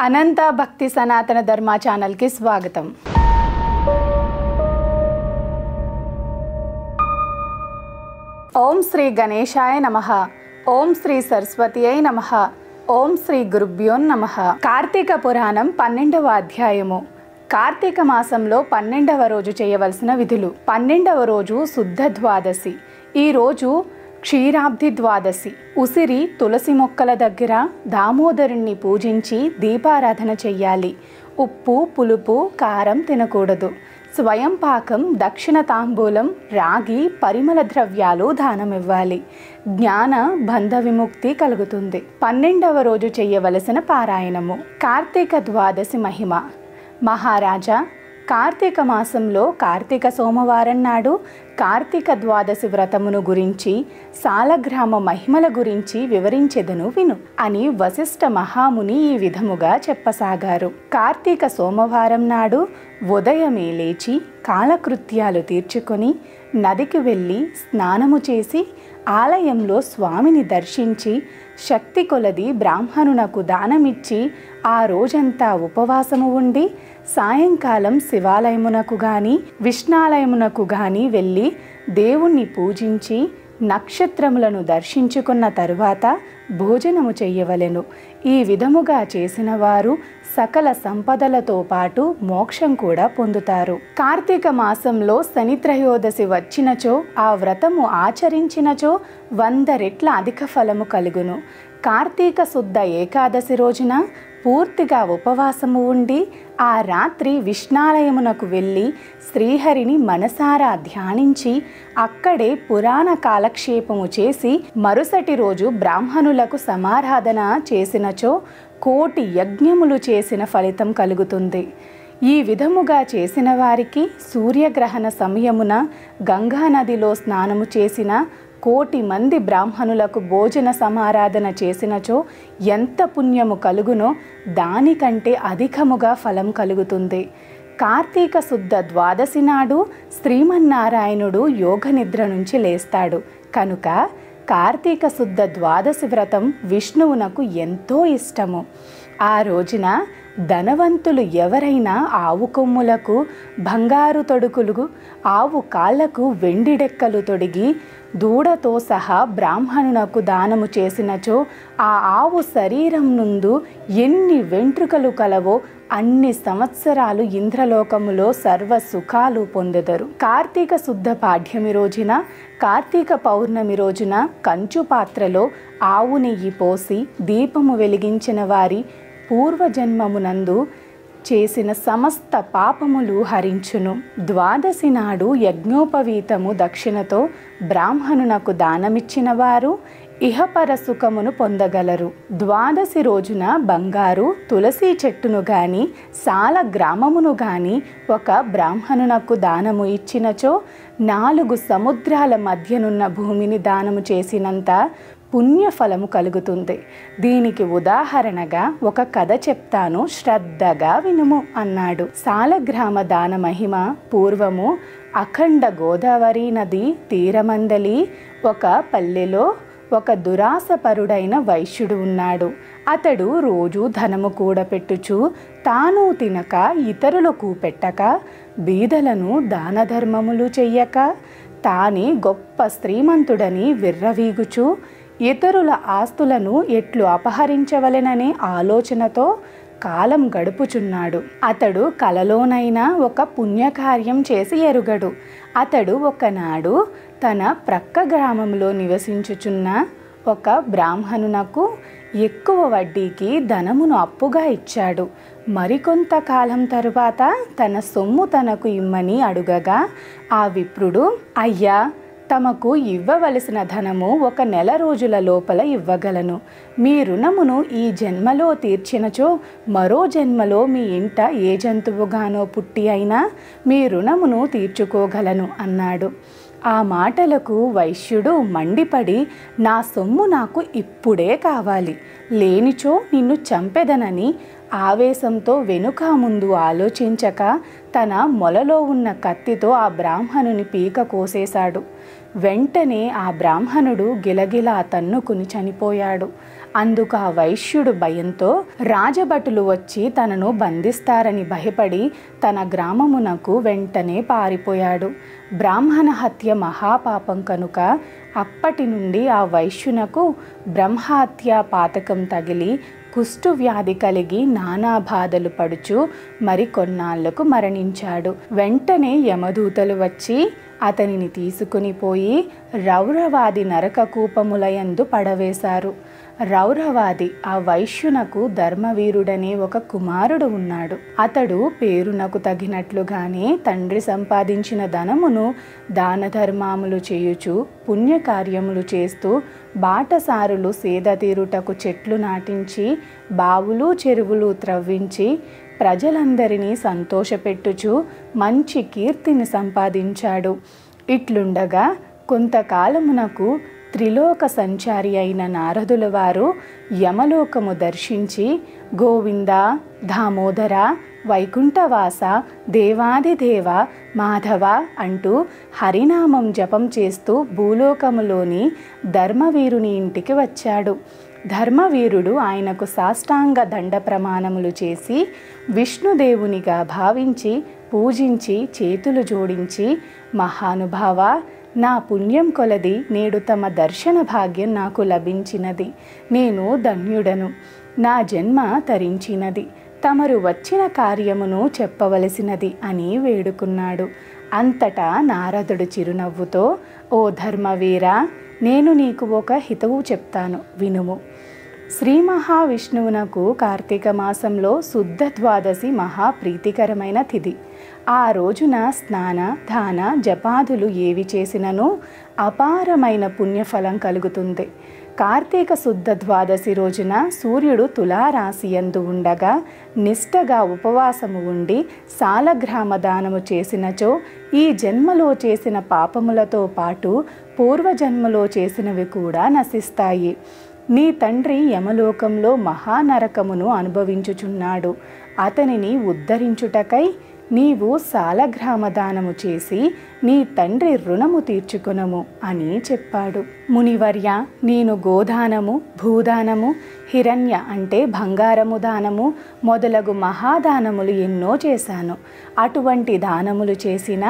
అనంత భక్తి సనాతన ధర్మ ఛానల్కి స్వాగతం. ఓం శ్రీ గణేశాయ నమః. ఓం శ్రీ సరస్వతియై నమః. ఓం శ్రీ గురుభ్యో నమః. కార్తీక పురాణం 12వ అధ్యాయము. కార్తీక మాసంలో 12వ రోజు చేయవలసిన విధులు. 12వ రోజు శుద్ధ ద్వాదశి. ఈ రోజు క్షీరాబ్ది ద్వాదశి. ఉసిరి తులసి మొక్కల దగ్గర దామోదరుణ్ణి పూజించి దీపారాధన చెయ్యాలి. ఉప్పు, పులుపు, కారం తినకూడదు. స్వయం పాకం, దక్షిణ తాంబూలం, రాగి, పరిమళ ద్రవ్యాలు దానమివ్వాలి. జ్ఞాన బంధ విముక్తి కలుగుతుంది. 12వ రోజు చెయ్యవలసిన పారాయణము. కార్తీక ద్వాదశి మహిమ. మహారాజా, కార్తీక మాసంలో కార్తీక సోమవారం నాడు కార్తీక ద్వాదశి వ్రతమును గురించి, సాలగ్రామ మహిమల గురించి వివరించెదను విను అని వశిష్ఠ మహాముని ఈ విధముగా చెప్పసాగారు. కార్తీక సోమవారం నాడు ఉదయమే లేచి కాలకృత్యాలు తీర్చుకొని నదికి వెళ్ళి స్నానము చేసి ఆలయంలో స్వామిని దర్శించి శక్తి కొలది బ్రాహ్మణునకు దానమిచ్చి ఆ రోజంతా ఉపవాసము ఉండి సాయంకాలం శివాలయమునకు గాని విష్ణాలయమునకు గాని వెళ్ళి దేవుణ్ణి పూజించి నక్షత్రములను దర్శించుకున్న తరువాత భోజనము చెయ్యవలెను. ఈ విధముగా చేసిన వారు సకల సంపదలతో పాటు మోక్షం కూడా పొందుతారు. కార్తీక మాసంలో శని త్రయోదశి వచ్చినచో ఆ వ్రతము ఆచరించినచో 100 రెట్ల అధిక ఫలము కలుగును. కార్తీక శుద్ధ ఏకాదశి రోజున పూర్తిగా ఉపవాసము ఉండి ఆ రాత్రి విష్ణాలయమునకు వెళ్ళి శ్రీహరిని మనసారా ధ్యానించి అక్కడే పురాణ కాలక్షేపము చేసి మరుసటి రోజు బ్రాహ్మణులకు సమారాధన చేసినచో 1,000,000 యజ్ఞములు చేసిన ఫలితం కలుగుతుంది. ఈ విధముగా చేసిన వారికి సూర్యగ్రహణ సమయమున గంగా నదిలో స్నానము చేసిన 1,000,000 మంది బ్రాహ్మణులకు భోజన సమారాధన చేసినచో ఎంత పుణ్యము కలుగునో దానికంటే అధికముగా ఫలం కలుగుతుంది. కార్తీక శుద్ధ ద్వాదశి నాడు శ్రీమన్నారాయణుడు యోగ నిద్ర నుంచి లేస్తాడు కనుక కార్తీక శుద్ధ ద్వాదశి వ్రతం విష్ణువునకు ఎంతో ఇష్టము. ఆ రోజున ధనవంతులు ఎవరైనా ఆవు కొమ్ములకు బంగారు తొడుకులు, ఆవు కాళ్లకు వెండి డెక్కలు తొడిగి దూడతో సహా బ్రాహ్మణునకు దానము చేసినచో ఆ ఆవు శరీరం నుండు ఎన్ని వెంట్రుకలు కలవో అన్ని సంవత్సరాలు ఇంద్రలోకములో సర్వ సుఖాలు పొందెదరు. కార్తీక శుద్ధ పాడ్యమి రోజున, కార్తీక పౌర్ణమి రోజున కంచు పాత్రలో ఆవు నెయ్యి పోసి దీపము వెలిగించిన వారి పూర్వజన్మమునందు చేసిన సమస్త పాపములు హరించును. ద్వాదశి నాడు యజ్ఞోపవీతము దక్షిణతో బ్రాహ్మణునకు దానమిచ్చిన వారు ఇహపర సుఖమును పొందగలరు. ద్వాదశి రోజున బంగారు తులసి చెట్టును గాని సాల గ్రామమును గాని ఒక బ్రాహ్మణునకు దానము ఇచ్చినచో 4 సముద్రాల మధ్యనున్న భూమిని దానము చేసినంత పుణ్యఫలము కలుగుతుంది. దీనికి ఉదాహరణగా ఒక కథ చెప్తాను, శ్రద్ధగా వినుము అన్నాడు. సాలగ్రామ దాన మహిమ. పూర్వము అఖండ గోదావరి నది తీరమందలి ఒక పల్లెలో ఒక దురాసపరుడైన వైశ్యుడు ఉన్నాడు. అతడు రోజు ధనము కూడపెట్టుచు తాను తినక ఇతరులకు పెట్టక బీదలను దాన ధర్మములు చెయ్యక తానే గొప్ప శ్రీమంతుడని విర్రవీగుచు ఇతరుల ఆస్తులను ఎట్లు అపహరించవలెననే ఆలోచనతో కాలం గడుపుచున్నాడు. అతడు కలలోనైనా ఒక పుణ్యకార్యం చేసి ఎరుగడు. అతడు ఒకనాడు తన ప్రక్క గ్రామంలో నివసించుచున్న ఒక బ్రాహ్మణునకు ఎక్కువ వడ్డీకి ధనమును అప్పుగా ఇచ్చాడు. మరికొంతకాలం తరువాత తన సొమ్ము తనకు ఇమ్మని అడుగగా ఆ విప్రుడు, అయ్యా, తమకు ఇవ్వవలసిన ధనము 1 నెల రోజుల లోపల ఇవ్వగలను. మీ రుణమును ఈ జన్మలో తీర్చినచో మరో జన్మలో మీ ఇంట ఏ జంతువుగానో పుట్టి అయినా మీ రుణమును తీర్చుకోగలను అన్నాడు. ఆ మాటలకు వైశ్యుడు మండిపడి, నా సొమ్ము నాకు ఇప్పుడే కావాలి, లేనిచో నిన్ను చంపెదనని ఆవేశంతో వెనుక ముందు ఆలోచించక తన మొలలో ఉన్న కత్తితో ఆ బ్రాహ్మణుని పీక కోసేశాడు. వెంటనే ఆ బ్రాహ్మణుడు గిలగిలా తన్నుకుని చనిపోయాడు. అందుకు ఆ వైశ్యుడు భయంతో రాజభటులు వచ్చి తనను బంధిస్తారని భయపడి తన గ్రామమునకు వెంటనే పారిపోయాడు. బ్రాహ్మణ హత్య మహాపాపం కనుక అప్పటి నుండి ఆ వైశ్యునకు బ్రహ్మహత్యా పాతకం తగిలి కుష్టు వ్యాధి కలిగి నానా బాధలు పడుచు మరికొన్నాళ్లకు మరణించాడు. వెంటనే యమదూతలు వచ్చి అతనిని తీసుకుని పోయి రౌరవాది నరక కూపములయందు పడవేశారు. రౌరవాది ఆ వైశ్యునకు ధర్మవీరుడనే ఒక కుమారుడు ఉన్నాడు. అతడు పేరునకు తగినట్లుగానే తండ్రి సంపాదించిన ధనమును దాన ధర్మాములు చేయుచు పుణ్యకార్యములు చేస్తూ బాటసారులు సేద తీరుటకు చెట్లు నాటించి బావులు చెరువులు త్రవ్వించి ప్రజలందరినీ సంతోషపెట్టుచు మంచి కీర్తిని సంపాదించాడు. ఇట్లుండగా కొంతకాలమునకు త్రిలోక సంచారి అయిన నారదుల వారు యమలోకము దర్శించి గోవింద, దామోదర, వైకుంఠవాస, దేవాదిదేవ, మాధవ అంటూ హరినామం జపం చేస్తూ భూలోకములోని ధర్మవీరుని ఇంటికి వచ్చాడు. ధర్మవీరుడు ఆయనకు సాష్టాంగ దండ ప్రమాణములు చేసి విష్ణుదేవునిగా భావించి పూజించి చేతులు జోడించి, మహానుభావ, నా పుణ్యం కొలది నేడు తమ దర్శన భాగ్యం నాకు లభించినది. నేను ధన్యుడను. నా జన్మ తరించినది. తమరు వచ్చిన కార్యమును చెప్పవలసినది అని వేడుకున్నాడు. అంతటా నారదుడు చిరునవ్వుతో, ఓ ధర్మవీర, నేను నీకు ఒక హితవు చెప్తాను, వినుము. శ్రీ మహావిష్ణువునకు కార్తీక మాసంలో శుద్ధ ద్వాదశి మహాప్రీతికరమైన తిథి. ఆ రోజున స్నాన దాన జపాదులు ఏవి చేసినను అపారమైన పుణ్యఫలం కలుగుతుంది. కార్తీక శుద్ధ ద్వాదశి రోజున సూర్యుడు తులారాశి యందు ఉండగా నిష్టగా ఉపవాసము ఉండి సాలగ్రామ దానము చేసినచో ఈ జన్మలో చేసిన పాపములతో పాటు పూర్వజన్మలో చేసినవి కూడా నశిస్తాయి. నీ తండ్రి యమలోకంలో మహానరకమును అనుభవించుచున్నాడు. అతనిని ఉద్ధరించుటకై నీవు సాలగ్రామ దానము చేసి నీ తండ్రి రుణము తీర్చుకొనము అని చెప్పాడు. మునివర్య, నేను గోదానము, భూదానము, హిరణ్య అంటే బంగారము దానము మొదలగు మహాదానములు ఎన్నో చేశాను. అటువంటి దానములు చేసిన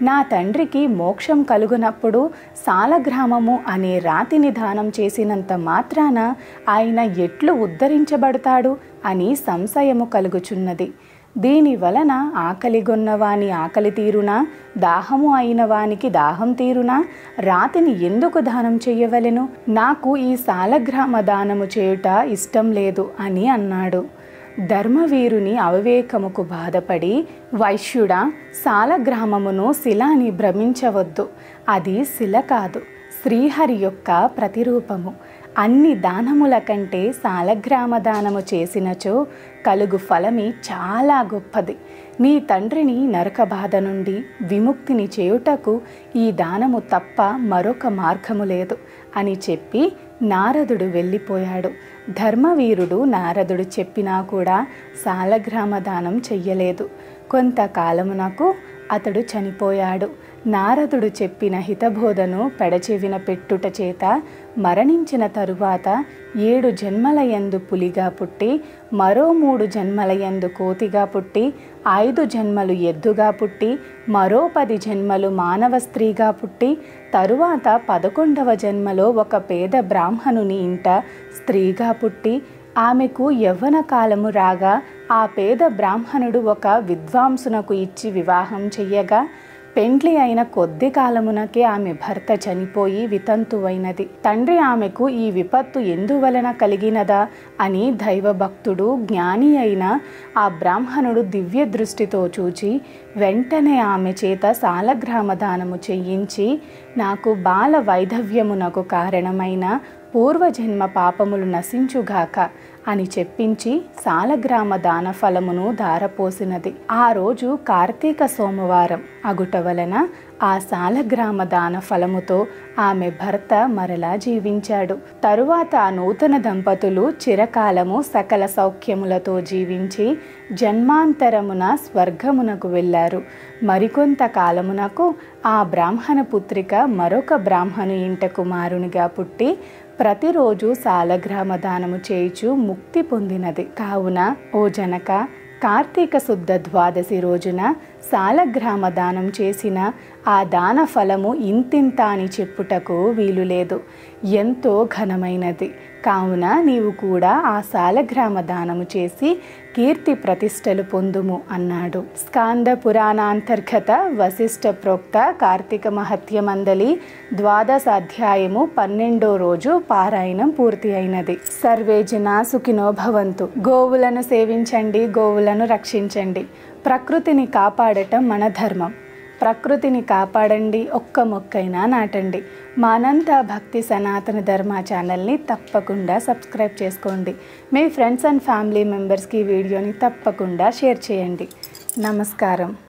నా తండ్రికి మోక్షం కలుగునప్పుడు సాలగ్రామము అనే రాతిని దానం చేసినంత మాత్రాన ఆయన ఎట్లు ఉద్ధరించబడతాడు అని సంశయము కలుగుచున్నది. దీని వలన ఆకలిగొన్నవాని ఆకలి తీరునా, దాహము అయిన వానికి దాహం తీరునా, రాతిని ఎందుకు దానం చెయ్యవలెను? నాకు ఈ సాలగ్రామ దానము చేయుట ఇష్టం లేదు అని అన్నాడు. ధర్మవీరుని అవివేకముకు బాధపడి, వైశ్యుడా, సాలగ్రామమును శిలాని భ్రమించవద్దు. అది శిల కాదు, శ్రీహరి యొక్క ప్రతిరూపము. అన్ని దానముల కంటే సాలగ్రామ దానము చేసినచో కలుగు ఫలమి చాలా గొప్పది. నీ తండ్రిని నరక బాధ నుండి విముక్తిని చేయుటకు ఈ దానము తప్ప మరొక మార్గము లేదు అని చెప్పి నారదుడు వెళ్ళిపోయాడు. ధర్మవీరుడు నారదుడు చెప్పినా కూడా సాలగ్రామ దానం చెయ్యలేదు. కొంతకాలమునకు అతడు చనిపోయాడు. నారదుడు చెప్పిన హితబోధను పెడచెవిన పెట్టుట చేత మరణించిన తరువాత 7 జన్మలయందు పులిగా పుట్టి, మరో 3 జన్మలయందు కోతిగా పుట్టి, 5 జన్మలు ఎద్దుగా పుట్టి, మరో 10 జన్మలు మానవ స్త్రీగా పుట్టి, తరువాత 11వ జన్మలో ఒక పేద బ్రాహ్మణుని ఇంట స్త్రీగా పుట్టి, ఆమెకు యవ్వన కాలము రాగా ఆ పేద బ్రాహ్మణుడు ఒక విద్వాంసునకు ఇచ్చి వివాహం చెయ్యగా పెండ్లి అయిన కొద్ది కాలమునకే ఆమె భర్త చనిపోయి వితంతువైనది. తండ్రి ఆమెకు ఈ విపత్తు ఎందువలన కలిగినదా అని దైవభక్తుడు జ్ఞాని అయిన ఆ బ్రాహ్మణుడు దివ్య దృష్టితో చూచి వెంటనే ఆమె చేత సాలగ్రామ దానము చెయ్యించి, నాకు బాల వైధవ్యమునకు కారణమైన పూర్వజన్మ పాపములు నశించుగాక అని చెప్పించి సాలగ్రామ దాన ఫలమును ధారపోసినది. ఆ రోజు కార్తీక సోమవారం అగుట వలన ఆ సాలగ్రామ దాన ఫలముతో ఆమె భర్త మరలా జీవించాడు. తరువాత ఆ నూతన దంపతులు చిరకాలము సకల సౌఖ్యములతో జీవించి జన్మాంతరమున స్వర్గమునకు వెళ్ళారు. మరికొంత కాలమునకు ఆ బ్రాహ్మణ పుత్రిక మరొక బ్రాహ్మణు ఇంట కుమారునిగా పుట్టి ప్రతిరోజు సాలగ్రామ దానము చేయుచు ముక్తి పొందినది. కావున ఓ జనక, కార్తీక శుద్ధ ద్వాదశి రోజున సాలగ్రామ దానం చేసిన ఆ దాన ఫలము ఇంతింత అని చెప్పుటకు వీలు లేదు, ఎంతో ఘనమైనది. కావున నీవు కూడా ఆ సాలగ్రామ దానము చేసి కీర్తి ప్రతిష్టలు పొందుము అన్నాడు. స్కాంద పురాణాంతర్గత వశిష్ఠ ప్రోక్త కార్తీక మహత్య మందలి 12వ అధ్యాయము 12వ రోజు పారాయణం పూర్తి అయినది. సర్వే జనా సుఖినో భవంతు. గోవులను సేవించండి, గోవులను రక్షించండి. ప్రకృతిని కాపాడటం మన ధర్మం. ప్రకృతిని కాపాడండి, ఒక్క మొక్కైనా నాటండి. మానంత భక్తి సనాతన ధర్మ ఛానల్ని తప్పకుండా సబ్స్క్రైబ్ చేసుకోండి. మీ ఫ్రెండ్స్ అండ్ ఫ్యామిలీ మెంబర్స్కి ఈ వీడియోని తప్పకుండా షేర్ చేయండి. నమస్కారం.